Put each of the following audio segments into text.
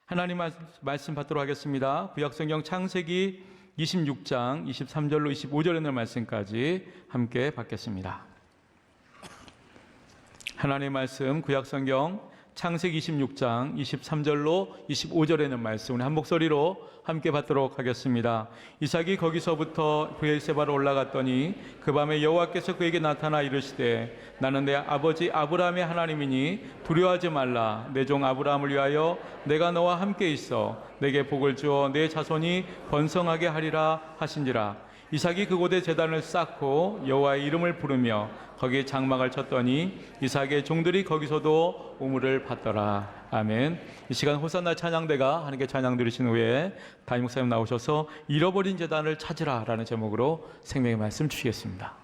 하나님 말씀 받도록 하겠습니다. 구약성경 창세기 26장 23절로 25절에 있는 말씀까지 함께 받겠습니다. 하나님의 말씀 구약성경 창세기 26장 23절로 25절에 있는 말씀 우리 한 목소리로 함께 받도록 하겠습니다. 이삭이 거기서부터 브엘세바로 올라갔더니 그 밤에 여호와께서 그에게 나타나 이르시되 나는 내 아버지 아브라함의 하나님이니 두려워하지 말라. 내 종 아브라함을 위하여 내가 너와 함께 있어 내게 복을 주어 내 자손이 번성하게 하리라 하신지라. 이삭이 그곳에 제단을 쌓고 여호와의 이름을 부르며 거기에 장막을 쳤더니 이삭의 종들이 거기서도 우물을 받더라. 아멘. 이 시간 호산나 찬양대가 하나님께 찬양 드리신 후에 담임 목사님 나오셔서 잃어버린 제단을 찾으라 라는 제목으로 생명의 말씀 주시겠습니다.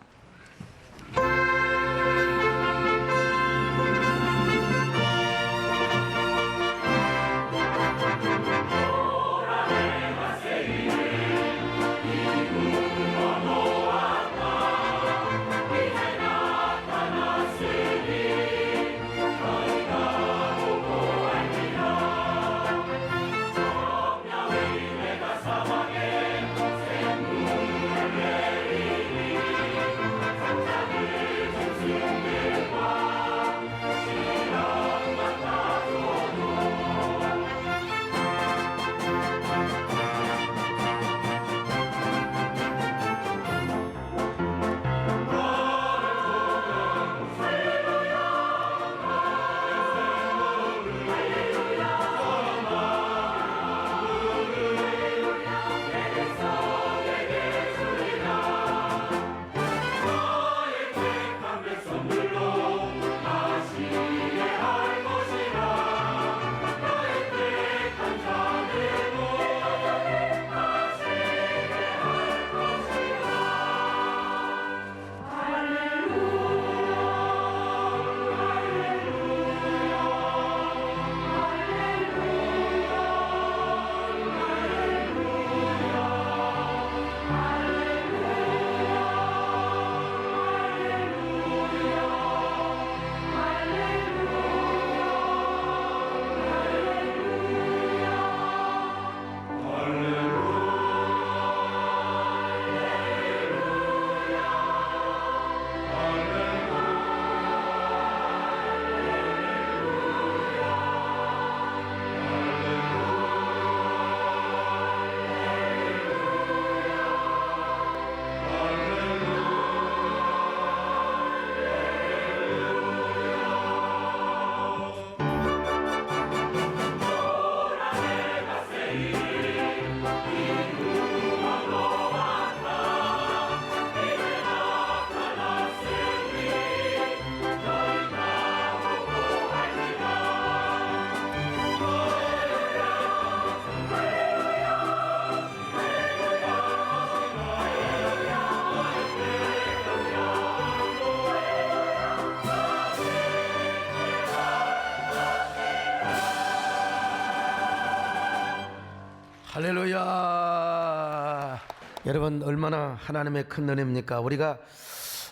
할렐루야. 여러분 얼마나 하나님의 큰 은혜입니까? 우리가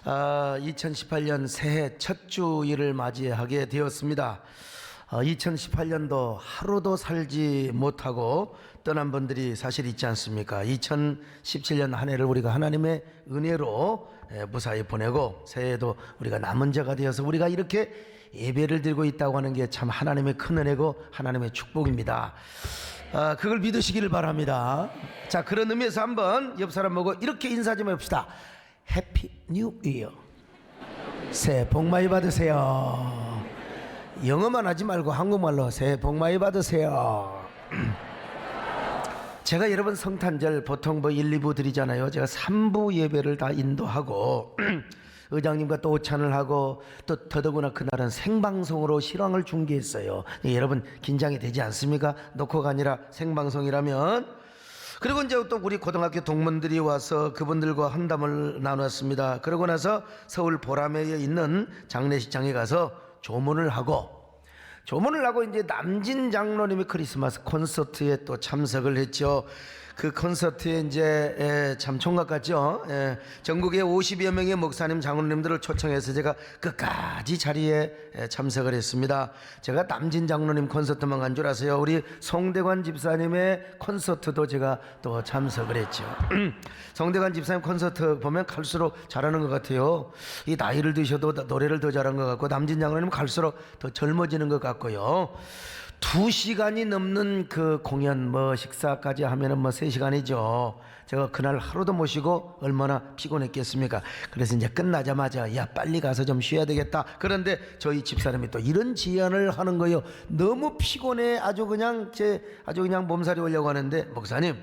2018년 새해 첫 주일을 맞이하게 되었습니다. 2018년도 하루도 살지 못하고 떠난 분들이 사실 있지 않습니까? 2017년 한 해를 우리가 하나님의 은혜로 무사히 보내고 새해에도 우리가 남은 자가 되어서 우리가 이렇게 예배를 드리고 있다고 하는 게 참 하나님의 큰 은혜고 하나님의 축복입니다. 그걸 믿으시기를 바랍니다. 자, 그런 의미에서 한번 옆 사람 보고 이렇게 인사 좀 해봅시다. 해피 뉴 이어. 새해 복 많이 받으세요. 영어만 하지 말고 한국말로 새해 복 많이 받으세요. 제가 여러분 성탄절 보통 1, 2부 드리잖아요. 제가 3부 예배를 다 인도하고 의장님과 또 오찬을 하고 또 더더구나 그날은 생방송으로 실황을 중계했어요. 여러분 긴장이 되지 않습니까? 녹화가 아니라 생방송이라면. 그리고 이제 또 우리 고등학교 동문들이 와서 그분들과 한담을 나눴습니다. 그러고 나서 서울 보라매에 있는 장례식장에 가서 조문을 하고 이제 남진 장로님의 크리스마스 콘서트에 또 참석을 했죠. 그 콘서트에 이제 참 총각 같죠. 전국에 50여 명의 목사님 장로님들을 초청해서 제가 끝까지 자리에 참석을 했습니다. 제가 남진 장로님 콘서트만 간 줄 아세요? 우리 송대관 집사님의 콘서트도 제가 또 참석을 했죠. 송대관 집사님 콘서트 보면 갈수록 잘하는 것 같아요. 이 나이를 드셔도 노래를 더 잘한 것 같고, 남진 장로님 갈수록 더 젊어지는 것 같고요. 2시간이 넘는 그 공연 식사까지 하면은 3시간이죠. 제가 그날 하루도 못 쉬고 얼마나 피곤했겠습니까? 그래서 이제 끝나자마자 야 빨리 가서 좀 쉬어야 되겠다. 그런데 저희 집사람이 또 이런 제안을 하는 거예요. 너무 피곤해. 아주 그냥 몸살이 오려고 하는데, 목사님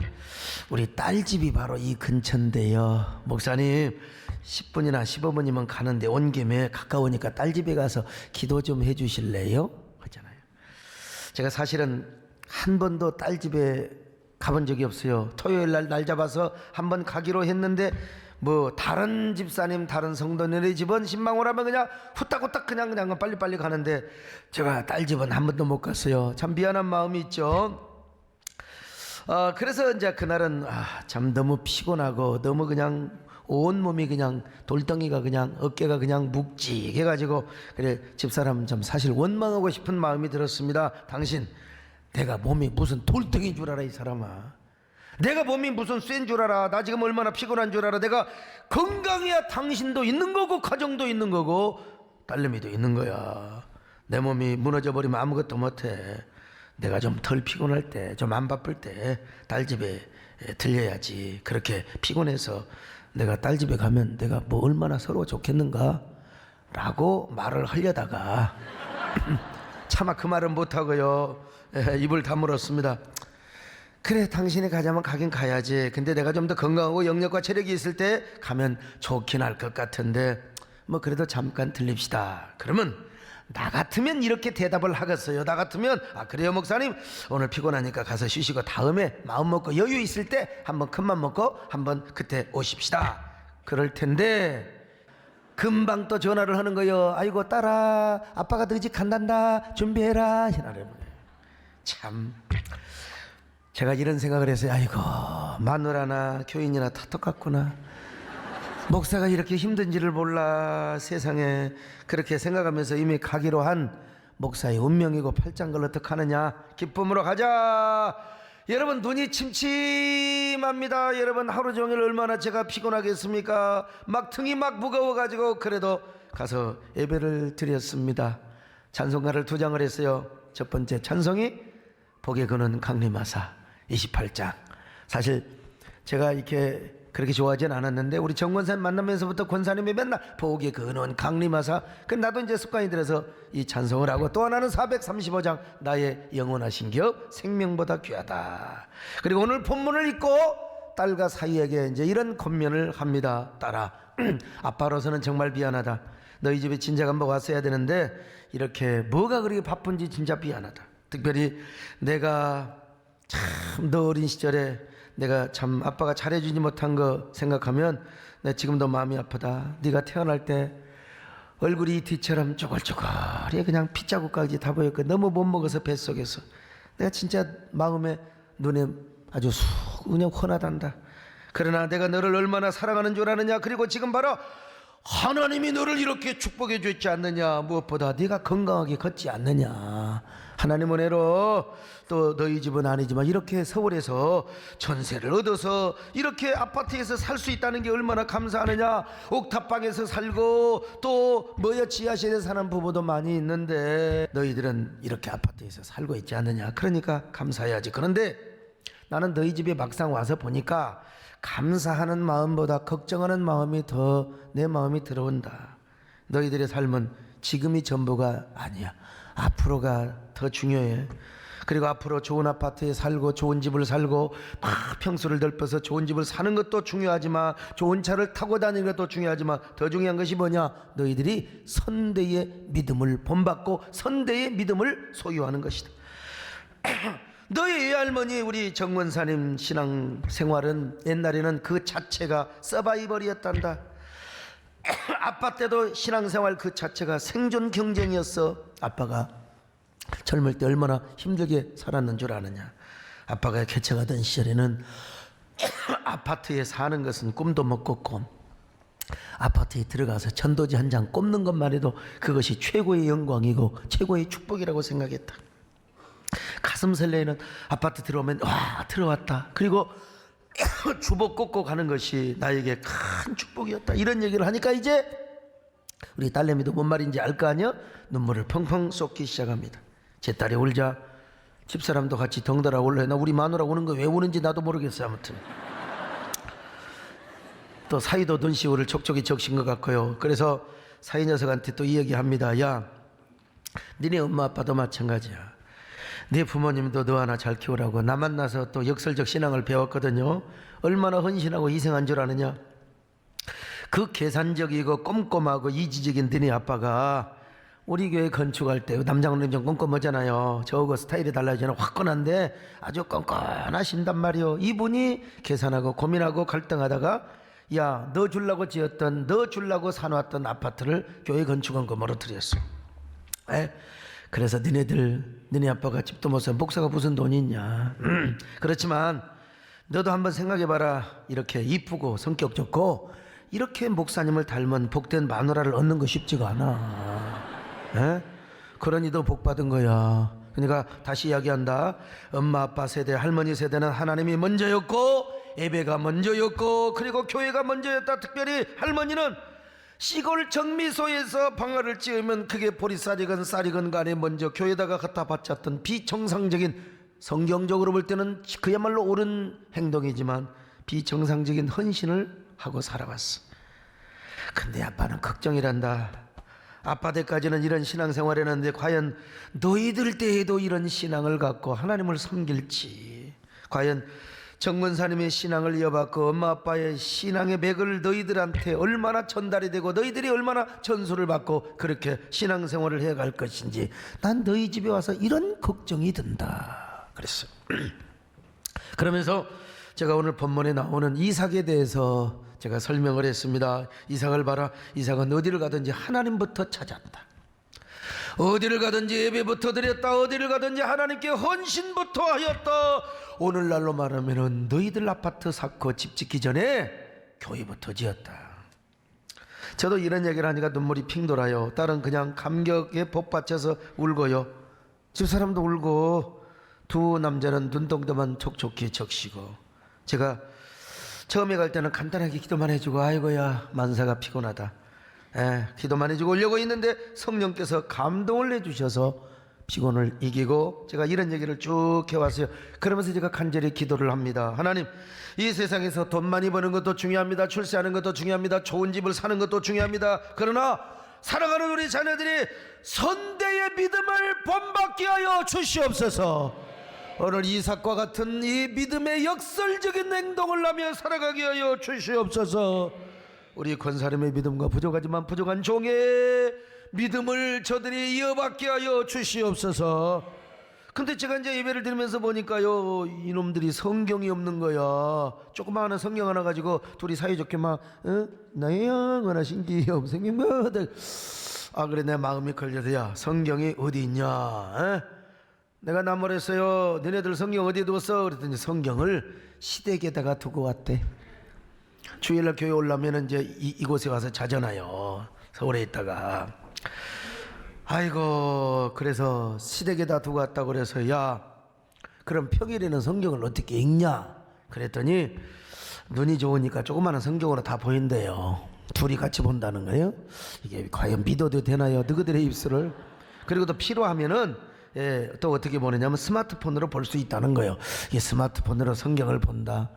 우리 딸 집이 바로 이 근처인데요. 목사님 10분이나 15분이면 가는데 온 김에 가까우니까 딸 집에 가서 기도 좀 해주실래요? 하잖아요. 제가 사실은 한 번도 딸 집에 가본 적이 없어요. 토요일 날 잡아서 한 번 가기로 했는데 다른 집사님 다른 성도님의 집은 신방오라면 그냥 후딱후딱 그냥 빨리빨리 가는데 제가 딸 집은 한 번도 못 갔어요. 참 미안한 마음이 있죠. 그래서 이제 그날은 참 너무 피곤하고 너무 그냥 온몸이 그냥 돌덩이가 그냥 어깨가 그냥 묵직해가지고 그래 집사람 좀 사실 원망하고 싶은 마음이 들었습니다. 당신 내가 몸이 무슨 돌덩이인 줄 알아 이 사람아. 내가 몸이 무슨 쇠인 줄 알아. 나 지금 얼마나 피곤한 줄 알아. 내가 건강해야 당신도 있는 거고 가정도 있는 거고 딸내미도 있는 거야. 내 몸이 무너져 버리면 아무것도 못해. 내가 좀 덜 피곤할 때 좀 안 바쁠 때 딸 집에 들려야지. 그렇게 피곤해서 내가 딸 집에 가면 내가 얼마나 서로 좋겠는가 라고 말을 하려다가 차마 그 말은 못하고요 입을 다물었습니다. 그래 당신이 가자면 가긴 가야지. 근데 내가 좀 더 건강하고 영력과 체력이 있을 때 가면 좋긴 할 것 같은데 그래도 잠깐 들립시다. 그러면 나 같으면 이렇게 대답을 하겠어요. 나 같으면 그래요 목사님 오늘 피곤하니까 가서 쉬시고 다음에 마음 먹고 여유 있을 때 한번 큰맘 먹고 한번 그때 오십시다. 그럴 텐데 금방 또 전화를 하는 거예요. 아이고 딸아 아빠가 너희 집 간단다 준비해라. 참 제가 이런 생각을 했어요. 아이고 마누라나 교인이나 다 똑같구나. 목사가 이렇게 힘든지를 몰라. 세상에. 그렇게 생각하면서 이미 가기로 한 목사의 운명이고 팔짱 걸 어떡하느냐. 기쁨으로 가자. 여러분 눈이 침침합니다. 여러분 하루 종일 얼마나 제가 피곤하겠습니까. 등이 무거워가지고 그래도 가서 예배를 드렸습니다. 찬송가를 2장을 했어요. 첫 번째 찬송이 복에 거는 강림하사 28장. 사실 제가 이렇게 그렇게 좋아하진 않았는데 우리 정권사님 만나면서부터 권사님이 맨날 복에 거는 강림하사. 나도 이제 습관이 들어서 이 찬송을 하고, 또 하나는 435장 나의 영원하신 격 생명보다 귀하다. 그리고 오늘 본문을 읽고 딸과 사이에게 이제 이런 권면을 합니다. 딸아 아빠로서는 정말 미안하다. 너희 집에 진작 한번 왔어야 되는데 이렇게 뭐가 그렇게 바쁜지 진짜 미안하다. 특별히 내가 참 너 어린 시절에 내가 참 아빠가 잘해주지 못한 거 생각하면 내 지금도 마음이 아프다. 네가 태어날 때 얼굴이 이티처럼 쪼글쪼글해 그냥 핏자국까지 다 보였고 너무 못 먹어서 뱃속에서 내가 진짜 마음에 눈에 아주 그냥 훤하단다. 그러나 내가 너를 얼마나 사랑하는 줄 아느냐. 그리고 지금 바로 하나님이 너를 이렇게 축복해 줬지 않느냐. 무엇보다 네가 건강하게 걷지 않느냐. 하나님 은혜로 또 너희 집은 아니지만 이렇게 서울에서 전세를 얻어서 이렇게 아파트에서 살 수 있다는 게 얼마나 감사하느냐. 옥탑방에서 살고 또 지하실에 사는 부부도 많이 있는데 너희들은 이렇게 아파트에서 살고 있지 않느냐. 그러니까 감사해야지. 그런데 나는 너희 집에 막상 와서 보니까 감사하는 마음보다 걱정하는 마음이 더 내 마음이 들어온다. 너희들의 삶은 지금이 전부가 아니야. 앞으로가 더 중요해. 그리고 앞으로 좋은 아파트에 살고 좋은 집을 살고 막 평수를 넓혀서 좋은 집을 사는 것도 중요하지만 좋은 차를 타고 다니는 것도 중요하지만 더 중요한 것이 뭐냐. 너희들이 선대의 믿음을 본받고 선대의 믿음을 소유하는 것이다. 너희 외할머니 우리 정원사님 신앙생활은 옛날에는 그 자체가 서바이벌이었단다. 아빠 때도 신앙생활 그 자체가 생존 경쟁이었어. 아빠가 젊을 때 얼마나 힘들게 살았는 줄 아느냐. 아빠가 개척하던 시절에는 아파트에 사는 것은 꿈도 못 꿨고 아파트에 들어가서 천도지 한 장 꼽는 것만 해도 그것이 최고의 영광이고 최고의 축복이라고 생각했다. 가슴 설레는 아파트 들어오면 와 들어왔다. 그리고 주복 꽂고 가는 것이 나에게 큰 축복이었다. 이런 얘기를 하니까 이제 우리 딸내미도 뭔 말인지 알 거 아니야? 눈물을 펑펑 쏟기 시작합니다. 제 딸이 울자 집사람도 같이 덩달아 울래. 나 우리 마누라 우는 거 왜 우는지 나도 모르겠어요. 아무튼 또 사이도 눈시울을 촉촉이 적신 것 같고요. 그래서 사이 녀석한테 또 이 얘기합니다. 야, 니네 엄마 아빠도 마찬가지야. 네 부모님도 너 하나 잘 키우라고 나 만나서 또 역설적 신앙을 배웠거든요. 얼마나 헌신하고 희생한 줄 아느냐. 그 계산적이고 꼼꼼하고 이지적인 너네 아빠가 우리 교회 건축할 때 남자는 좀 꼼꼼하잖아요. 저거 스타일이 달라지잖아. 화끈한데 아주 꼼꼼하신단 말이요. 이분이 계산하고 고민하고 갈등하다가 야, 너 주려고 지었던 너 주려고 사놓았던 아파트를 교회 건축원금으로 무너뜨렸어. 그래서 너네 아빠가 집도 못 사. 목사가 무슨 돈이 있냐. 그렇지만 너도 한번 생각해봐라. 이렇게 이쁘고 성격 좋고 이렇게 목사님을 닮은 복된 마누라를 얻는 거 쉽지가 않아. 그러니 너 복 받은 거야. 그러니까 다시 이야기한다. 엄마 아빠 세대 할머니 세대는 하나님이 먼저였고 예배가 먼저였고 그리고 교회가 먼저였다. 특별히 할머니는 시골 정미소에서 방아를 찧으면 그게 보리쌀이건 쌀이건 간에 먼저 교회다가 갖다 바쳤던 비정상적인, 성경적으로 볼 때는 그야말로 옳은 행동이지만 비정상적인 헌신을 하고 살아왔어. 근데 아빠는 걱정이란다. 아빠 때까지는 이런 신앙생활 했는데 과연 너희들 때에도 이런 신앙을 갖고 하나님을 섬길지, 과연 정문사님의 신앙을 이어받고 엄마 아빠의 신앙의 맥을 너희들한테 얼마나 전달이 되고 너희들이 얼마나 전수를 받고 그렇게 신앙생활을 해갈 것인지 난 너희 집에 와서 이런 걱정이 든다 그랬어. 그러면서 제가 오늘 본문에 나오는 이삭에 대해서 제가 설명을 했습니다. 이삭을 봐라. 이삭은 어디를 가든지 하나님부터 찾았다. 어디를 가든지 예배부터 드렸다. 어디를 가든지 하나님께 헌신부터 하였다. 오늘날로 말하면 너희들 아파트 사고 집 짓기 전에 교회부터 지었다. 저도 이런 얘기를 하니까 눈물이 핑 돌아요. 딸은 그냥 감격에 복받쳐서 울고요. 집사람도 울고 두 남자는 눈동자만 촉촉히 적시고, 제가 처음에 갈 때는 간단하게 기도만 해주고 아이고야 만사가 피곤하다, 기도만 해주고 오려고 했는데 성령께서 감동을 내주셔서 피곤을 이기고 제가 이런 얘기를 쭉 해왔어요. 그러면서 제가 간절히 기도를 합니다. 하나님, 이 세상에서 돈 많이 버는 것도 중요합니다. 출세하는 것도 중요합니다. 좋은 집을 사는 것도 중요합니다. 그러나 사랑하는 우리 자녀들이 선대의 믿음을 본받게 하여 주시옵소서. 오늘 이삭과 같은 이 믿음의 역설적인 행동을 하며 살아가게 하여 주시옵소서. 우리 권사님의 믿음과 부족하지만 부족한 종의 믿음을 저들이 이어받게 하여 주시옵소서. 근데 제가 이제 예배를 드리면서 보니까요, 이놈들이 성경이 없는 거야. 조그마한 성경 하나 가지고 둘이 사이좋게 막 나의 영원한 신기한 성경 그래 내 마음이 걸려서 야 성경이 어디 있냐. 내가 남말했어요. 너네들 성경 어디에 두었어? 그랬더니 성경을 시댁에다가 두고 왔대. 주일날 교회 올라면 이제 이곳에 와서 자잖아요. 서울에 있다가. 아이고, 그래서 시댁에다 두고 왔다고 그래서 야 그럼 평일에는 성경을 어떻게 읽냐 그랬더니 눈이 좋으니까 조그마한 성경으로 다 보인대요. 둘이 같이 본다는 거예요. 이게 과연 믿어도 되나요? 너희들의 입술을. 그리고 또 필요하면은 또 어떻게 보느냐면 스마트폰으로 볼 수 있다는 거예요. 이 스마트폰으로 성경을 본다.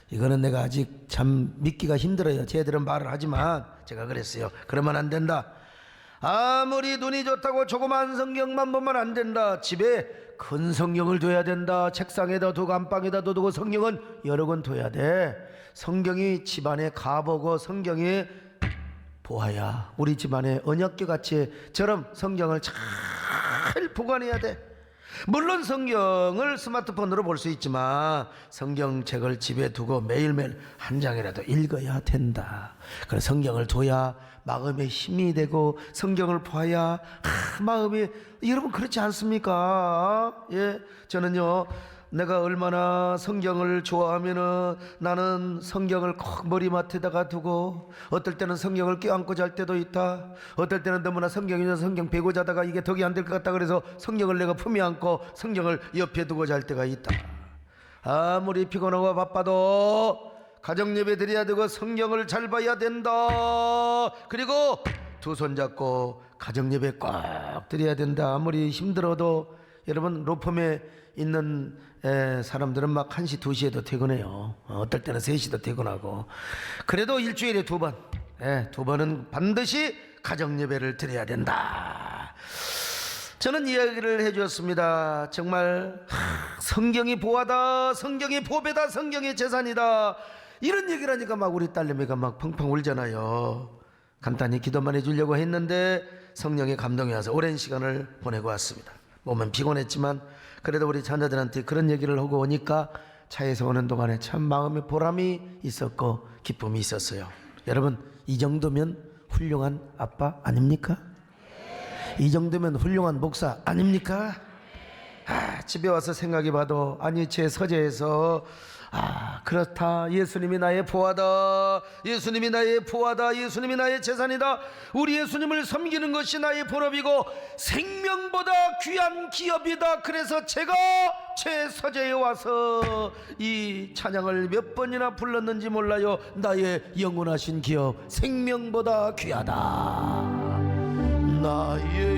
이거는 내가 아직 참 믿기가 힘들어요. 쟤들은 말을 하지만 제가 그랬어요. 그러면 안 된다. 아무리 눈이 좋다고 조그만 성경만 보면 안 된다. 집에 큰 성경을 둬야 된다. 책상에다 두고 안방에다 두고 성경은 여러 권 둬야 돼. 성경이 집안에 가보고 성경이 보아야 우리 집안에 언약궤 같이 저럼 성경을 잘 보관해야 돼. 물론 성경을 스마트폰으로 볼 수 있지만 성경책을 집에 두고 매일매일 한 장이라도 읽어야 된다. 그래서 성경을 둬야 마음에 힘이 되고 성경을 봐야 마음이, 여러분 그렇지 않습니까? 예, 저는요 내가 얼마나 성경을 좋아하면은 나는 성경을 꼭 머리맡에다가 두고 어떨 때는 성경을 껴안고 잘 때도 있다. 어떨 때는 너무나 성경이나 성경 베고 자다가 이게 덕이 안 될 것 같다 그래서 성경을 내가 품에 안고 성경을 옆에 두고 잘 때가 있다. 아무리 피곤하고 바빠도 가정 예배 드려야 되고 성경을 잘 봐야 된다. 그리고 두 손 잡고 가정 예배 꼭 드려야 된다. 아무리 힘들어도 여러분 로펌에 있는 사람들은 막 1시 2시에도 퇴근해요. 어떨 때는 3시도 퇴근하고. 그래도 일주일에 2번, 2번은 반드시 가정 예배를 드려야 된다. 저는 이야기를 해주었습니다. 정말 성경이 보화다, 성경이 보배다, 성경이 재산이다, 이런 얘기를 하니까 막 우리 딸내미가 막 펑펑 울잖아요. 간단히 기도만 해주려고 했는데 성령의 감동이 와서 오랜 시간을 보내고 왔습니다. 몸은 피곤했지만 그래도 우리 자녀들한테 그런 얘기를 하고 오니까 차에서 오는 동안에 참 마음에 보람이 있었고 기쁨이 있었어요. 여러분, 이 정도면 훌륭한 아빠 아닙니까? 이 정도면 훌륭한 목사 아닙니까? 집에 와서 생각해봐도 아니 제 서재에서 그렇다, 예수님이 나의 보화다, 예수님이 나의 보화다, 예수님이 나의 재산이다, 우리 예수님을 섬기는 것이 나의 본업이고 생명보다 귀한 기업이다. 그래서 제가 제 서재에 와서 이 찬양을 몇 번이나 불렀는지 몰라요. 나의 영원하신 기업, 생명보다 귀하다, 나의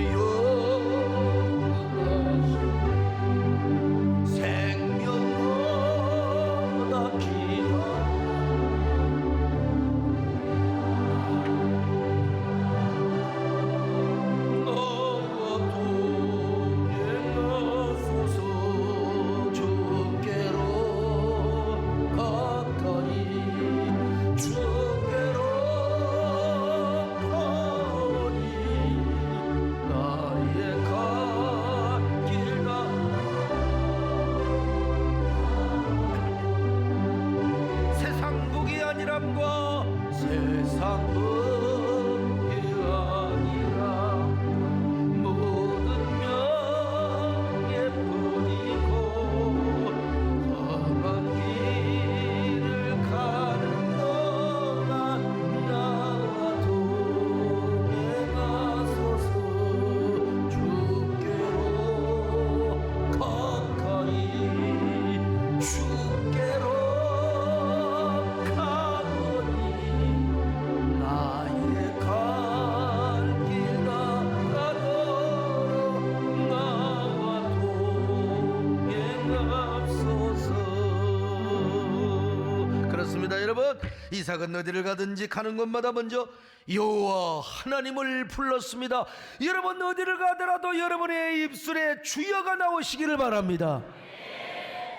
이삭은 어디를 가든지 가는 곳마다 먼저 여호와 하나님을 불렀습니다. 여러분 어디를 가더라도 여러분의 입술에 주여가 나오시기를 바랍니다.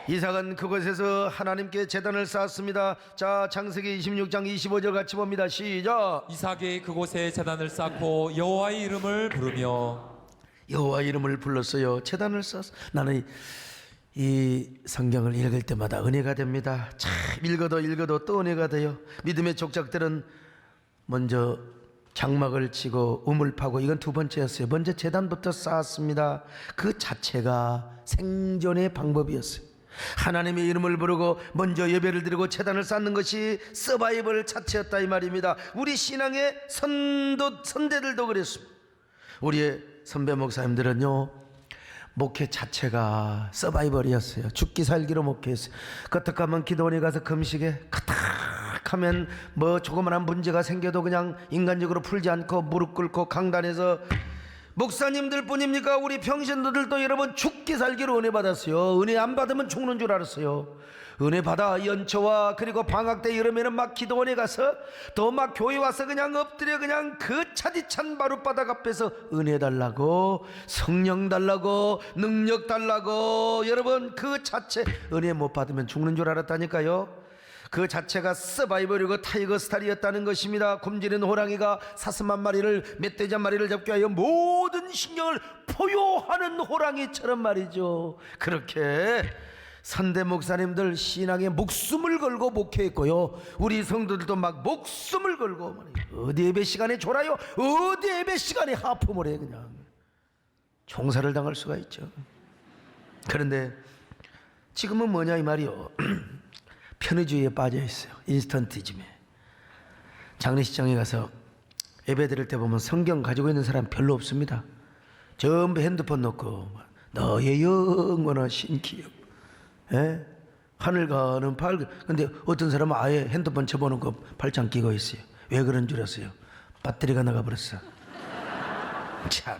이삭은 그곳에서 하나님께 제단을 쌓았습니다. 자, 창세기 26장 25절 같이 봅니다. 시작. 이삭이 그곳에 제단을 쌓고 여호와의 이름을 부르며, 여호와 이름을 불렀어요. 제단을 쌓았어. 나는 이 성경을 읽을 때마다 은혜가 됩니다. 참 읽어도 또 은혜가 돼요. 믿음의 족적들은 먼저 장막을 치고 우물 파고, 이건 두 번째였어요. 먼저 제단부터 쌓았습니다. 그 자체가 생존의 방법이었어요. 하나님의 이름을 부르고 먼저 예배를 드리고 제단을 쌓는 것이 서바이벌 자체였다 이 말입니다. 우리 신앙의 선대들도 그랬습니다. 우리의 선배 목사님들은요, 목회 자체가 서바이벌이었어요. 죽기 살기로 목회했어요. 까딱하면 기도원에 가서 금식에, 까딱하면 뭐 조그만한 문제가 생겨도 그냥 인간적으로 풀지 않고 무릎 꿇고 강단에서, 목사님들 뿐입니까? 우리 평신도들도 여러분 죽기 살기로 은혜 받았어요. 은혜 안 받으면 죽는 줄 알았어요. 은혜 받아 연초와 그리고 방학 때 이러면은 막 기도원에 가서 또 막 교회 와서 그냥 엎드려 그냥 그 차디찬 마룻바닥 앞에서 은혜 달라고, 성령 달라고, 능력 달라고. 여러분 그 자체 은혜 못 받으면 죽는 줄 알았다니까요. 그 자체가 서바이벌이고 타이거 스타일이었다는 것입니다. 굶주린 호랑이가 사슴 한 마리를, 멧돼지 한 마리를 잡기 위하여 모든 신경을 포효하는 호랑이처럼 말이죠. 그렇게 선대 목사님들 신앙에 목숨을 걸고 목회했고요. 우리 성도들도 막 목숨을 걸고 어디 예배 시간에 졸아요, 어디 예배 시간에 하품을 해, 그냥 총살을 당할 수가 있죠. 그런데 지금은 뭐냐 이 말이요. 편의주의에 빠져 있어요. 인스턴티즘에. 장례식장에 가서 예배 드릴 때 보면 성경 가지고 있는 사람 별로 없습니다. 전부 핸드폰 놓고 너의 영원한 신기업, 예? 하늘 가는 밝은. 근데 어떤 사람은 아예 핸드폰 접어놓고 발장 끼고 있어요. 왜 그런 줄 아세요? 배터리가 나가버렸어. 참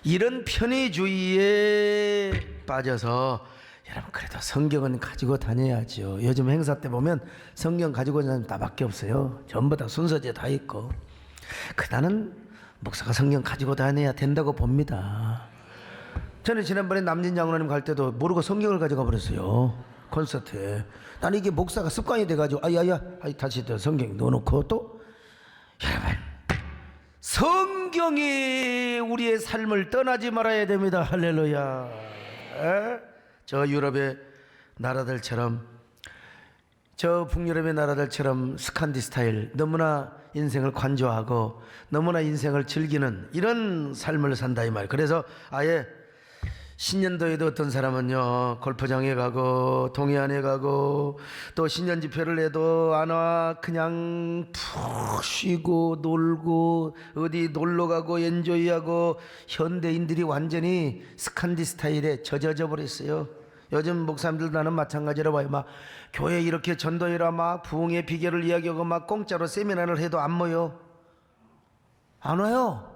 이런 편의주의에 빠져서 여러분 그래도 성경은 가지고 다녀야죠. 요즘 행사 때 보면 성경 가지고 다니는 나밖에 없어요. 전부 다 순서제 다 있고. 나는 목사가 성경 가지고 다녀야 된다고 봅니다. 저는 지난번에 남진 장로님 갈 때도 모르고 성경을 가져가 버렸어요. 콘서트에. 나는 이게 목사가 습관이 돼가지고 다시 또 성경 넣어놓고 또 여러분 성경이 우리의 삶을 떠나지 말아야 됩니다. 할렐루야. 저 유럽의 나라들처럼, 저 북유럽의 나라들처럼 스칸디 스타일, 너무나 인생을 관조하고 너무나 인생을 즐기는 이런 삶을 산다 이 말. 그래서 아예 신년도에도 어떤 사람은요 골프장에 가고 동해안에 가고 또 신년 집회를 해도 안 와. 그냥 푹 쉬고 놀고 어디 놀러 가고 엔조이하고. 현대인들이 완전히 스칸디 스타일에 젖어져 버렸어요. 요즘 목사님들 나는 마찬가지로 봐요. 막 교회 이렇게 전도회라 막 부흥의 비결을 이야기하고 막 공짜로 세미나를 해도 안 모여. 안 와요.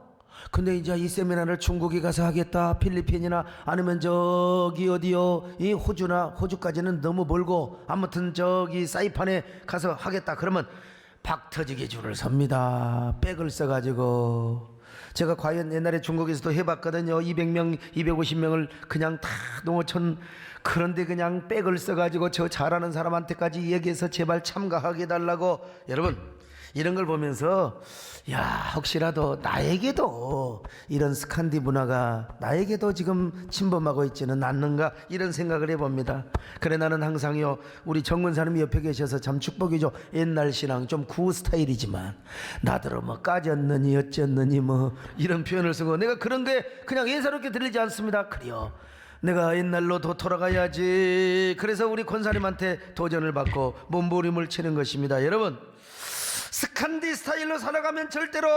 근데 이제 이 세미나를 중국에 가서 하겠다, 필리핀이나 아니면 저기 어디요, 이 호주까지는 너무 멀고 아무튼 저기 사이판에 가서 하겠다 그러면 박 터지게 줄을 섭니다. 백을 써가지고. 제가 과연 옛날에 중국에서도 해봤거든요. 200명 250명을 그냥 다 농어촌. 그런데 그냥 백을 써가지고 저 잘하는 사람한테까지 얘기해서 제발 참가하게 해달라고. 여러분 이런 걸 보면서 혹시라도 나에게도 이런 스칸디 문화가 나에게도 지금 침범하고 있지는 않는가 이런 생각을 해봅니다. 그래 나는 항상요 우리 정문사님이 옆에 계셔서 참 축복이죠. 옛날 신앙 좀 구 스타일이지만 나더러 뭐 까졌느니 어쨌느니 뭐 이런 표현을 쓰고 내가 그런 게 그냥 예사롭게 들리지 않습니다. 그래요. 내가 옛날로 더 돌아가야지. 그래서 우리 권사님한테 도전을 받고 몸부림을 치는 것입니다. 여러분 스칸디 스타일로 살아가면 절대로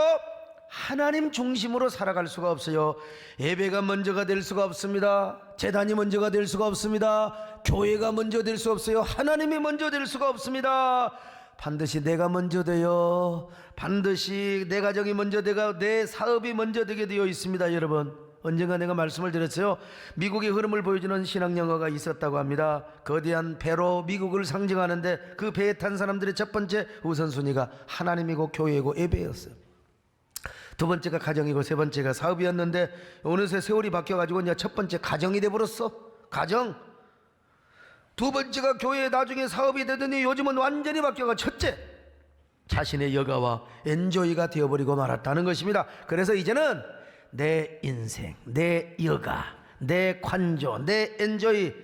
하나님 중심으로 살아갈 수가 없어요. 예배가 먼저가 될 수가 없습니다. 제단이 먼저가 될 수가 없습니다. 교회가 먼저 될 수 없어요. 하나님이 먼저 될 수가 없습니다. 반드시 내가 먼저 돼요. 반드시 내 가정이 먼저 되고 내 사업이 먼저 되게 되어 있습니다. 여러분 언젠가 내가 말씀을 드렸어요. 미국의 흐름을 보여주는 신학영화가 있었다고 합니다. 거대한 배로 미국을 상징하는데 그 배에 탄 사람들의 첫 번째 우선순위가 하나님이고 교회이고 예배였어요. 두 번째가 가정이고 세 번째가 사업이었는데 어느새 세월이 바뀌어가지고 이제 첫 번째 가정이 돼버렸어. 가정. 두 번째가 교회, 나중에 사업이 되더니 요즘은 완전히 바뀌어가 첫째 자신의 여가와 엔조이가 되어버리고 말았다는 것입니다. 그래서 이제는 내 인생, 내 여가, 내 관조, 내 엔조이.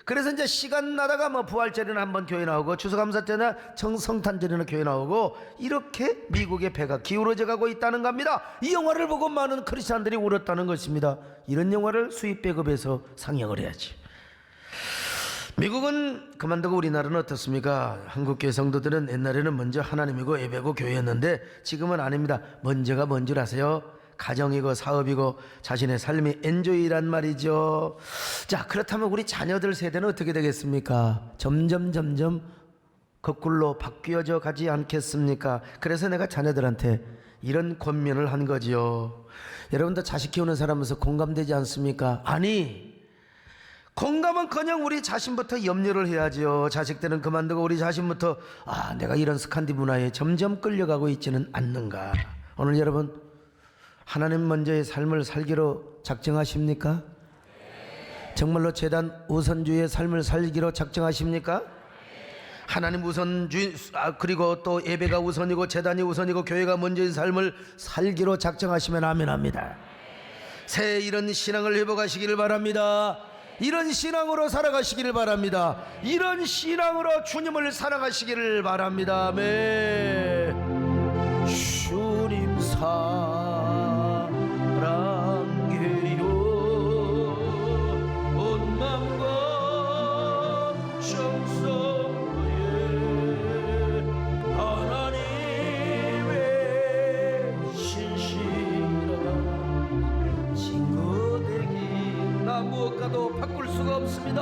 그래서 이제 시간 나다가 뭐 부활절에는 한번 교회 나오고 추수감사 때나 성탄절에는 교회 나오고 이렇게 미국의 배가 기울어져 가고 있다는 겁니다. 이 영화를 보고 많은 크리스찬들이 울었다는 것입니다. 이런 영화를 수입 배급해서 상영을 해야지. 미국은 그만두고 우리나라는 어떻습니까? 한국교회 성도들은 옛날에는 먼저 하나님이고 예배고 교회였는데 지금은 아닙니다. 먼저가 뭔 줄 아세요? 가정이고 사업이고 자신의 삶이 엔조이란 말이죠. 자, 그렇다면 우리 자녀들 세대는 어떻게 되겠습니까? 점점 거꾸로 바뀌어져 가지 않겠습니까? 그래서 내가 자녀들한테 이런 권면을 한 거지요. 여러분도 자식 키우는 사람으로서 공감되지 않습니까? 아니, 공감은커녕 우리 자신부터 염려를 해야죠. 자식들은 그만두고 우리 자신부터 내가 이런 스칸디 문화에 점점 끌려가고 있지는 않는가. 오늘 여러분 하나님 먼저의 삶을 살기로 작정하십니까? 정말로 제단 우선주의의 삶을 살기로 작정하십니까? 하나님 우선주의, 그리고 또 예배가 우선이고 제단이 우선이고 교회가 먼저인 삶을 살기로 작정하시면 아멘합니다. 새해 이런 신앙을 회복하시기를 바랍니다. 이런 신앙으로 살아가시기를 바랍니다. 이런 신앙으로 주님을 사랑하시기를 바랍니다. 아멘. 주님 사랑해요. 온 마음과 받아도 바꿀 수가 없습니다.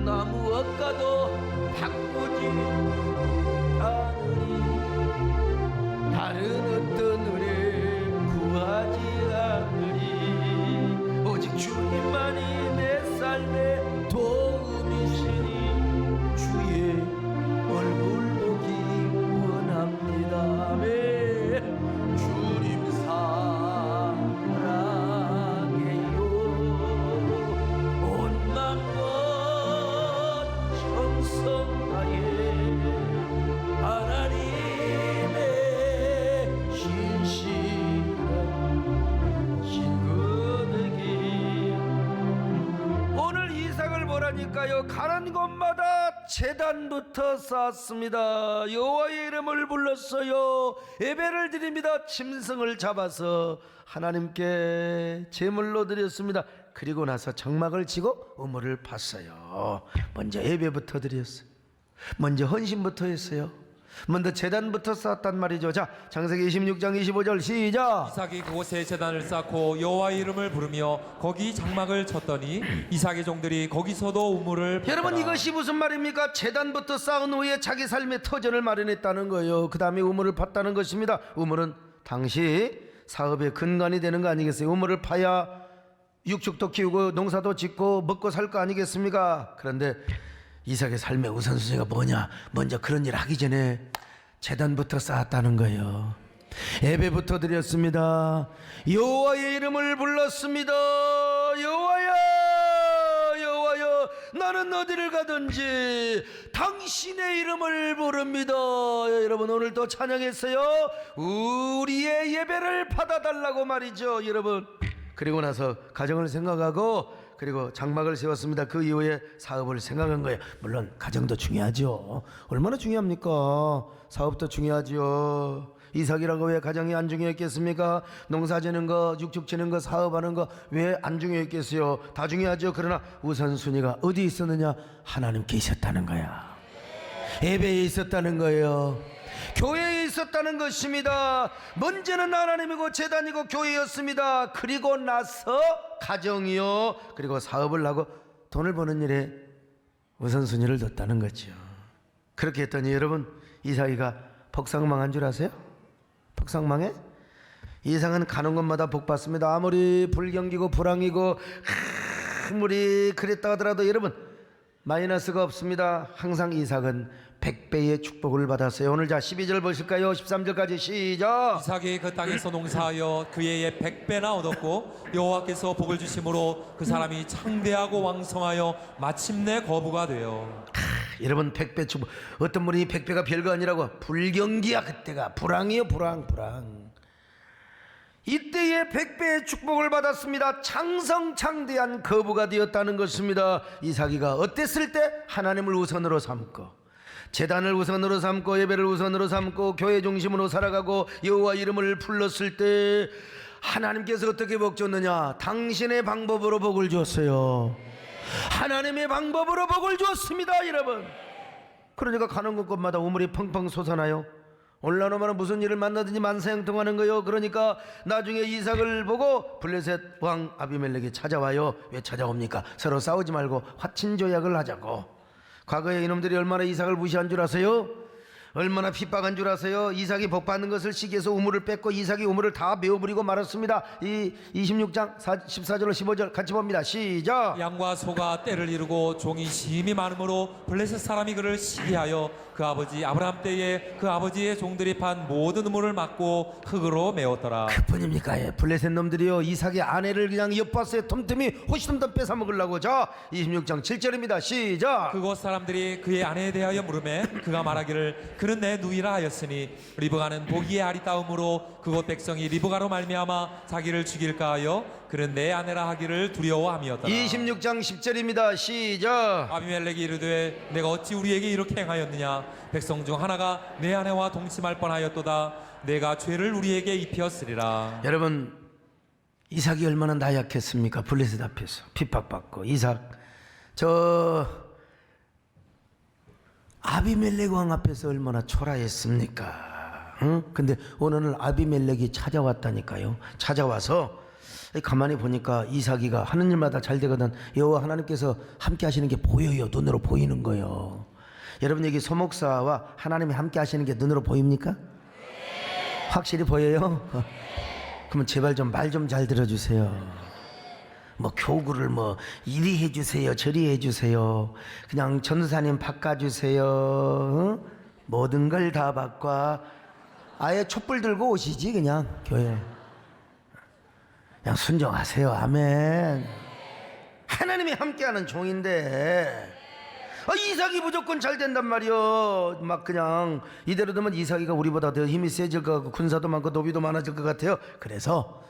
나무 억가도 바꾸지 않으니 다른 어떤 은혜 구하지 않으리. 오직 주님만이 내 삶의 도움이시니 주의 얼굴 보기 원합니다. 아멘. 주님 사랑해요. 온 마음과 정성 다해 하나님의 신실한 신거되기. 오늘 이삭을 보라니까요, 가는 곳마다 제단부터 쌓았습니다. 여호와의 이름을 불렀어요. 예배를 드립니다. 짐승을 잡아서 하나님께 제물로 드렸습니다. 그리고 나서 장막을 치고 우물을 팠어요. 먼저 예배부터 드렸어요. 먼저 헌신부터 했어요. 먼저 제단부터 쌓았단 말이죠. 자, 창세기 26장 25절 시작. 이삭이 그곳에 제단을 쌓고 여호와의 이름을 부르며 거기 장막을 쳤더니 이삭의 종들이 거기서도 우물을 여러분, 팠더라. 이것이 무슨 말입니까? 제단부터 쌓은 후에 자기 삶의 터전을 마련했다는 거예요. 그 다음에 우물을 팠다는 것입니다. 우물은 당시 사업의 근간이 되는 거 아니겠어요? 우물을 파야 육축도 키우고 농사도 짓고 먹고 살 거 아니겠습니까? 그런데 이삭의 삶의 우선순위가 뭐냐? 먼저 그런 일 하기 전에 제단부터 쌓았다는 거예요. 예배부터 드렸습니다. 여호와의 이름을 불렀습니다. 여호와야, 여호와여, 나는 어디를 가든지 당신의 이름을 부릅니다. 여러분, 오늘 또 찬양했어요. 우리의 예배를 받아달라고 말이죠, 여러분. 그리고 나서 가정을 생각하고 그리고 장막을 세웠습니다. 그 이후에 사업을 생각한 거예요. 물론 가정도 중요하죠. 얼마나 중요합니까? 사업도 중요하죠. 이삭이라고 왜 가정이 안 중요했겠습니까? 농사 지는 거, 육축 지는 거, 사업하는 거 왜 안 중요했겠어요? 다 중요하죠. 그러나 우선순위가 어디 있었느냐? 하나님께 있었다는 거야. 예배에 있었다는 거예요. 교회에 있었다는 것입니다. 먼저는 하나님이고 제단이고 교회였습니다. 그리고 나서 가정이요, 그리고 사업을 하고 돈을 버는 일에 우선순위를 뒀다는 거죠. 그렇게 했더니 여러분, 이삭이가 복상망한 줄 아세요? 복상망해? 이삭은 가는 곳마다 복받습니다. 아무리 불경기고 불황이고 아무리 그랬다 하더라도 여러분, 마이너스가 없습니다. 항상 이삭은 100배의 축복을 받았어요. 오늘 자 12절 보실까요? 13절까지 시작. 이삭이 그 땅에서 농사하여 그 해에 100배나 얻었고 여호와께서 복을 주심으로 그 사람이 창대하고 왕성하여 마침내 거부가 되어. 여러분, 100배 축복. 어떤 분이 100배가 별거 아니라고. 불경기야, 그때가 불황이요, 불황. 이때에 100배의 축복을 받았습니다. 창성창대한 거부가 되었다는 것입니다. 이삭이가 어땠을 때? 하나님을 우선으로 삼고 제단을 우선으로 삼고 예배를 우선으로 삼고 교회 중심으로 살아가고 여호와 이름을 불렀을 때 하나님께서 어떻게 복 줬느냐? 당신의 방법으로 복을 줬어요. 하나님의 방법으로 복을 줬습니다, 여러분. 그러니까 가는 곳곳마다 우물이 펑펑 솟아나요. 올라오면 무슨 일을 만나든지 만사형통하는 거요. 그러니까 나중에 이삭을 보고 블레셋 왕 아비멜렉이 찾아와요. 왜 찾아옵니까? 서로 싸우지 말고 화친조약을 하자고. 과거에 이놈들이 얼마나 이삭을 무시한 줄 아세요? 얼마나 핍박한 줄 아세요? 이삭이 복받는 것을 시기해서 우물을 뺐고 이삭이 우물을 다 메워버리고 말았습니다. 이 26장 14절 15절 같이 봅니다. 시작. 양과 소가 때를 이루고 종이 심히 많으므로 블레셋 사람이 그를 시기하여 그 아버지 아브라함 때에 그 아버지의 종들이 판 모든 우물을 막고 흙으로 메웠더라. 그뿐입니까? 예. 블레셋 놈들이요, 이삭의 아내를 그냥 엿봤어요. 틈틈이 호시탐탐 뺏어 먹으려고. 자 26장 7절입니다. 시작. 그곳 사람들이 그의 아내에 대하여 물으매 그가 말하기를 그는 내 누이라 하였으니 리브가는 보기에 아리따움으로 그곳 백성이 리브가로 말미암아 자기를 죽일까 하여 그는 내 아내라 하기를 두려워함이었더라. 26장 10절입니다. 시작. 아비멜렉이 이르되 내가 어찌 우리에게 이렇게 행하였느냐? 백성 중 하나가 내 아내와 동침할 뻔하였도다. 내가 죄를 우리에게 입혔으리라. 여러분, 이삭이 얼마나 나약했습니까? 블레셋 앞에서 핍박받고. 이삭 저 아비멜렉 왕 앞에서 얼마나 초라했습니까? 응? 근데 오늘 아비멜렉이 찾아왔다니까요. 찾아와서 가만히 보니까 이삭이가 하는 일마다 잘 되거든. 여호와 하나님께서 함께 하시는 게 보여요. 눈으로 보이는 거예요. 여러분 여기 소목사와 하나님이 함께 하시는 게 눈으로 보입니까? 확실히 보여요? 그러면 제발 좀 말 좀 잘 들어주세요. 뭐 교구를 뭐 이리 해주세요 저리 해주세요, 그냥 전도사님 바꿔주세요, 어? 모든 걸 다 바꿔. 아예 촛불 들고 오시지 그냥 교회. 그냥 순종하세요. 아멘. 하나님이 함께하는 종인데 이삭이 무조건 잘 된단 말이요. 막 그냥 이대로 되면 이삭이가 우리보다 더 힘이 세질 것 같고 군사도 많고 노비도 많아질 것 같아요. 그래서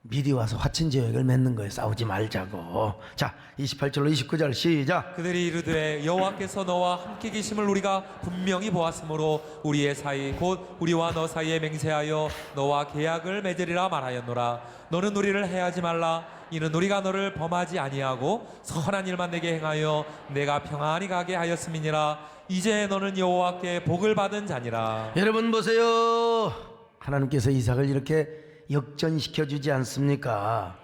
미리 와서 화친제약을 맺는 거예요. 싸우지 말자고. 자 28절로 29절 시작. 그들이 이르되 여호와께서 너와 함께 계심을 우리가 분명히 보았으므로 우리의 사이 곧 우리와 너 사이에 맹세하여 너와 계약을 맺으리라 말하였노라. 너는 우리를 해하지 말라. 이는 우리가 너를 범하지 아니하고 선한 일만 내게 행하여 내가 평안히 가게 하였음이니라. 이제 너는 여호와께 복을 받은 자니라. 여러분 보세요. 하나님께서 이삭을 이렇게 역전시켜 주지 않습니까?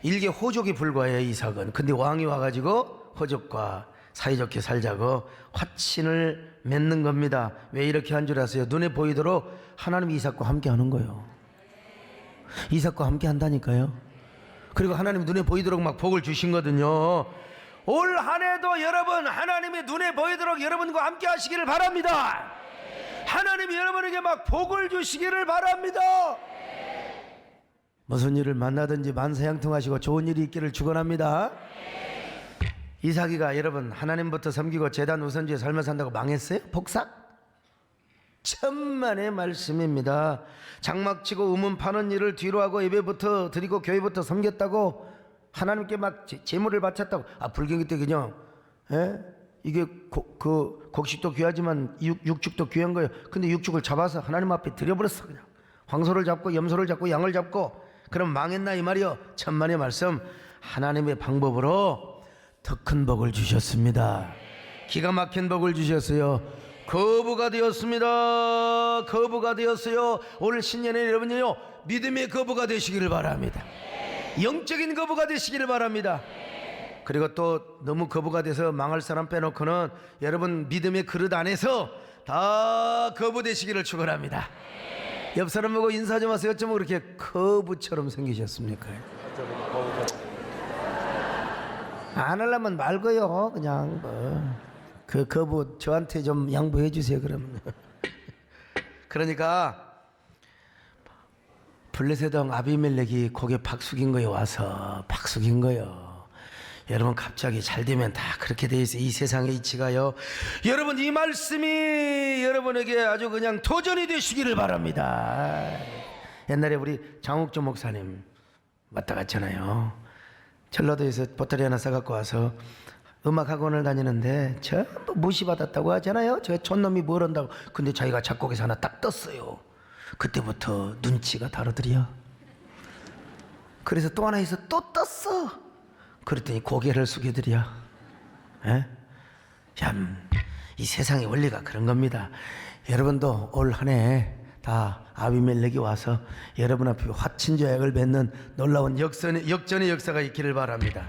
일개 호족이 불과해요 이삭은. 근데 왕이 와가지고 호족과 사이좋게 살자고 화친을 맺는 겁니다. 왜 이렇게 한 줄 아세요? 눈에 보이도록 하나님이 이삭과 함께 하는 거예요. 이삭과 함께 한다니까요. 그리고 하나님 눈에 보이도록 막 복을 주신 거든요. 올 한 해도 여러분 하나님이 눈에 보이도록 여러분과 함께 하시기를 바랍니다. 하나님이 여러분에게 막 복을 주시기를 바랍니다. 무슨 일을 만나든지 만사형통하시고 좋은 일이 있기를 축원합니다. 이삭이가 여러분 하나님부터 섬기고 제단 우선주의 삶을 산다고 망했어요? 복삭? 천만의 말씀입니다. 장막치고 우문 파는 일을 뒤로 하고 예배부터 드리고 교회부터 섬겼다고 하나님께 막 제물을 바쳤다고. 불경기 때 그냥 이게 곡식도 귀하지만 육축도 귀한 거예요. 근데 육축을 잡아서 하나님 앞에 드려버렸어. 그냥 황소를 잡고 염소를 잡고 양을 잡고. 그럼 망했나 이 말이요. 천만의 말씀. 하나님의 방법으로 더 큰 복을 주셨습니다. 기가 막힌 복을 주셨어요. 거부가 되었습니다. 거부가 되었어요. 올 신년에 여러분요 믿음의 거부가 되시기를 바랍니다. 영적인 거부가 되시기를 바랍니다. 그리고 또 너무 거부가 돼서 망할 사람 빼놓고는 여러분 믿음의 그릇 안에서 다 거부되시기를 축원합니다. 옆 사람 보고 인사 좀 하세요. 어쩌면 그렇게 거부처럼 생기셨습니까? 안 하려면 말고요. 그냥 그 거부 저한테 좀 양보해 주세요. 그러면. 그러니까 블레셋 왕 아비멜렉이 고개 팍 숙인 거예요. 와서 팍 숙인 거예요. 여러분 갑자기 잘 되면 다 그렇게 돼 있어요. 이 세상의 이치가요. 여러분 이 말씀이 여러분에게 아주 그냥 도전이 되시기를 바랍니다. 옛날에 우리 장욱조 목사님 왔다 갔잖아요. 전라도에서 보따리 하나 싸갖고 와서 음악학원을 다니는데 전부 무시받았다고 하잖아요. 저 촌놈이 뭘 한다고. 근데 자기가 작곡에서 하나 딱 떴어요. 그때부터 눈치가 다르더려. 그래서 또 하나 있어 또 떴어. 그랬더니 고개를 숙여드려. 이 세상의 원리가 그런 겁니다. 여러분도 올 한 해 다 아비멜렉이 와서 여러분 앞에 화친조약을 맺는 놀라운 역전의 역사가 있기를 바랍니다.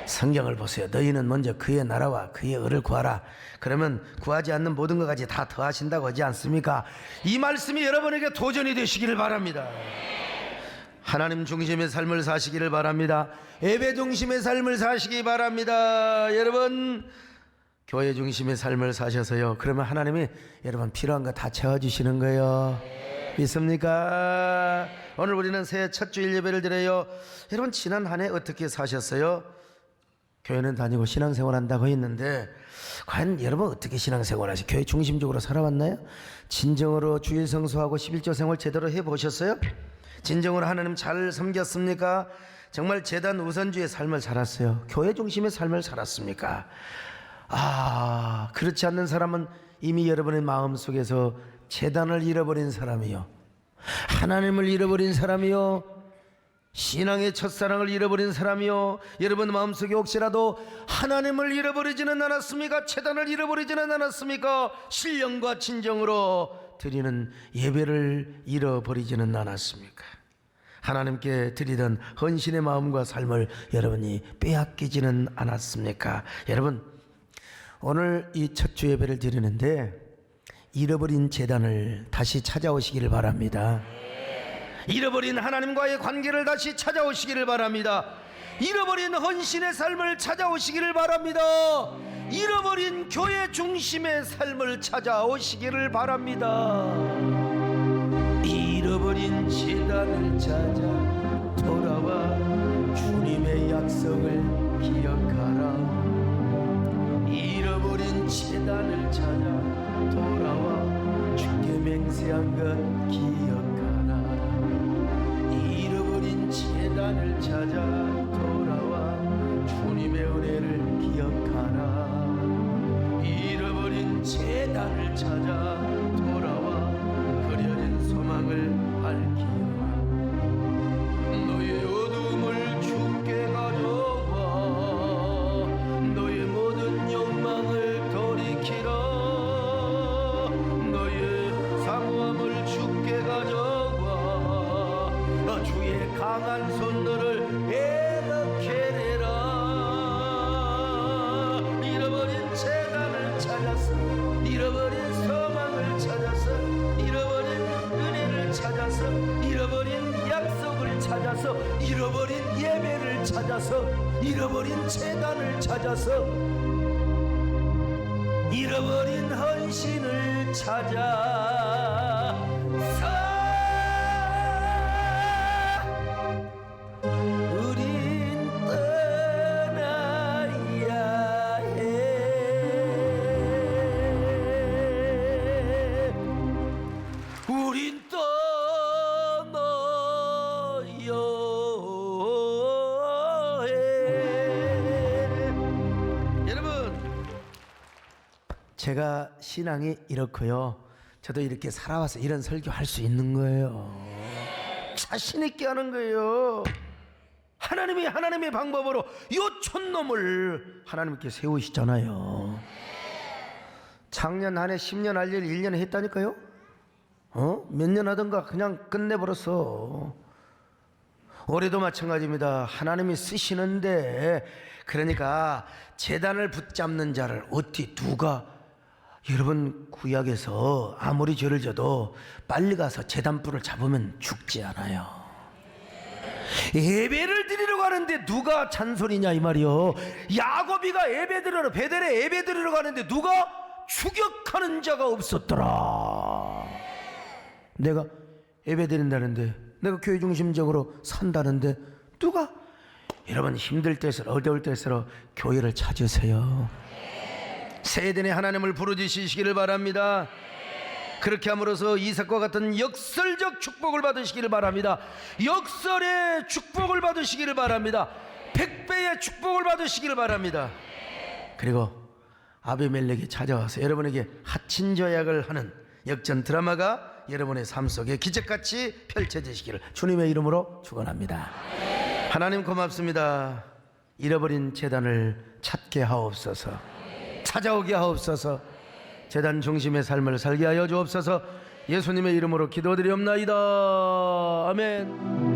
성경을 보세요. 너희는 먼저 그의 나라와 그의 의를 구하라. 그러면 구하지 않는 모든 것까지 다 더하신다고 하지 않습니까? 이 말씀이 여러분에게 도전이 되시기를 바랍니다. 하나님 중심의 삶을 사시기를 바랍니다. 예배 중심의 삶을 사시기 바랍니다. 여러분 교회 중심의 삶을 사셔서요. 그러면 하나님이 여러분 필요한 거 다 채워주시는 거예요. 믿습니까? 오늘 우리는 새해 첫 주일 예배를 드려요. 여러분 지난 한 해 어떻게 사셨어요? 교회는 다니고 신앙생활 한다고 했는데 과연 여러분 어떻게 신앙생활 하시? 교회 중심적으로 살아왔나요? 진정으로 주일 성수하고 11조 생활 제대로 해보셨어요? 진정으로 하나님 잘 섬겼습니까? 정말 제단 우선주의 삶을 살았어요? 교회 중심의 삶을 살았습니까? 그렇지 않는 사람은 이미 여러분의 마음속에서 제단을 잃어버린 사람이요, 하나님을 잃어버린 사람이요, 신앙의 첫사랑을 잃어버린 사람이요. 여러분 마음속에 혹시라도 하나님을 잃어버리지는 않았습니까? 제단을 잃어버리지는 않았습니까? 신령과 진정으로 드리는 예배를 잃어버리지는 않았습니까? 하나님께 드리던 헌신의 마음과 삶을 여러분이 빼앗기지는 않았습니까? 여러분, 오늘 이 첫 주 예배를 드리는데 잃어버린 제단을 다시 찾아오시기를 바랍니다. 잃어버린 하나님과의 관계를 다시 찾아오시기를 바랍니다. 잃어버린 헌신의 삶을 찾아오시기를 바랍니다. 잃어버린 교회 중심의 삶을 찾아오시기를 바랍니다. 잃어버린 제단을 찾아 돌아와 주님의 약속을 기억하라. 잃어버린 제단을 찾아 돌아와 주께 맹세한 것 기억하라. 잃어버린 제단을 찾아 돌아와 주님의 은혜를 기억하라. 잃어버린 제단을 찾아 돌아와 그려진 소망을 밝히라. 너의 어둠을 주께 가져와 너의 모든 욕망을 돌이키라. 너의 사모함을 주께 가져와 주의 강한 손들을 에러케레라. 잃어버린 재단을 찾아서 잃어버린 소망을 찾아서 잃어버린 은혜를 찾아서 잃어버린 약속을 찾아서 잃어버린 예배를 찾아서 잃어버린 재단을 찾아서 잃어버린 헌신을 찾아 우린 떠나야 해. 우린 떠나야 해. 여러분, 제가 신앙이 이렇고요. 저도 이렇게 살아와서 이런 설교할 수 있는 거예요. 자신 있게 하는 거예요. 하나님이 하나님의 방법으로 요 촌놈을 하나님께 세우시잖아요. 작년 한 해 10년 할 일 1년에 했다니까요. 몇 년 하던가 그냥 끝내버렸어. 올해도 마찬가지입니다. 하나님이 쓰시는데, 그러니까 제단을 붙잡는 자를 어떻게 누가, 여러분 구약에서 아무리 죄를 져도 빨리 가서 제단불을 잡으면 죽지 않아요. 예배를 드리러 가는데 누가 잔소리냐 이 말이요. 야고비가 예배 드리러, 베델에 예배 드리러 가는데 누가 추격하는 자가 없었더라. 내가 예배 드린다는데, 내가 교회 중심적으로 산다는데 누가? 여러분, 힘들 때일수록 어려울 때일수록 교회를 찾으세요. 세대에 하나님을 부르짖으시기를 바랍니다. 그렇게 함으로써 이삭과 같은 역설적 축복을 받으시기를 바랍니다. 역설의 축복을 받으시기를 바랍니다. 100배의 축복을 받으시기를 바랍니다. 그리고 아비멜렉이 찾아와서 여러분에게 하친저약을 하는 역전 드라마가 여러분의 삶 속에 기적같이 펼쳐지시기를 주님의 이름으로 축원합니다. 하나님 고맙습니다. 잃어버린 제단을 찾게 하옵소서. 찾아오게 하옵소서. 제단 중심의 삶을 살게 하여 주옵소서. 예수님의 이름으로 기도드리옵나이다. 아멘.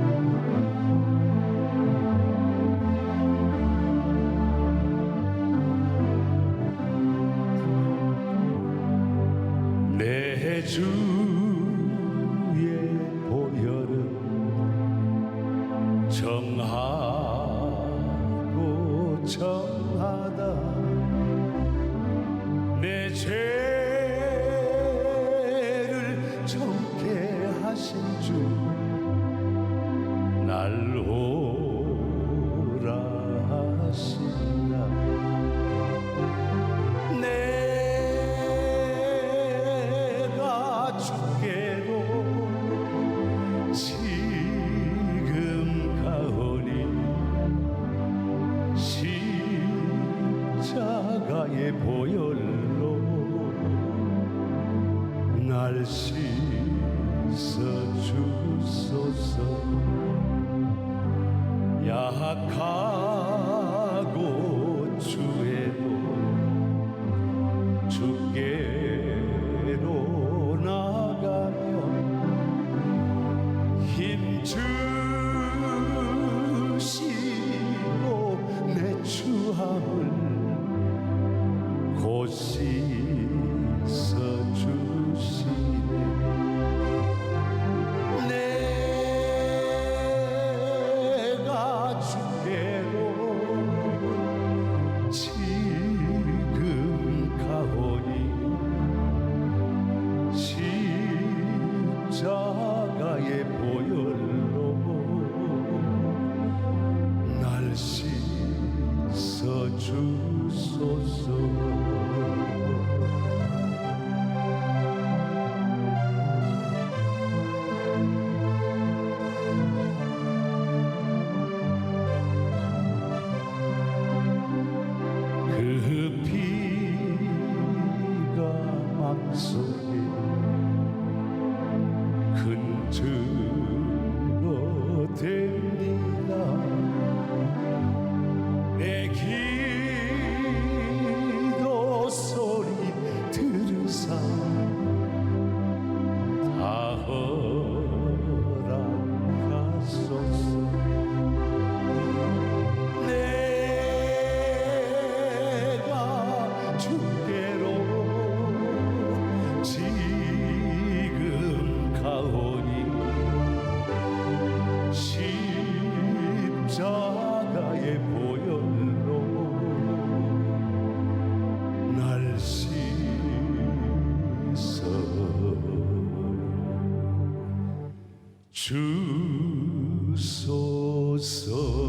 내 주의 보혈은 정하고 정하다. 내 죄를 정케 하신 주 날 오라 하신다. 내가 주께로 지금 가오니 십자가의 보혈로 날 씻어주소서. 약하고 주에도 주께로 나가며 힘주어 주소서 그 피가 맘속에 큰 증거 됩니다 내 기도 소리 들으사 다 허락하소서 내가 주께로 지금 가오니 십자가의 보혈로 날 씻어 주소서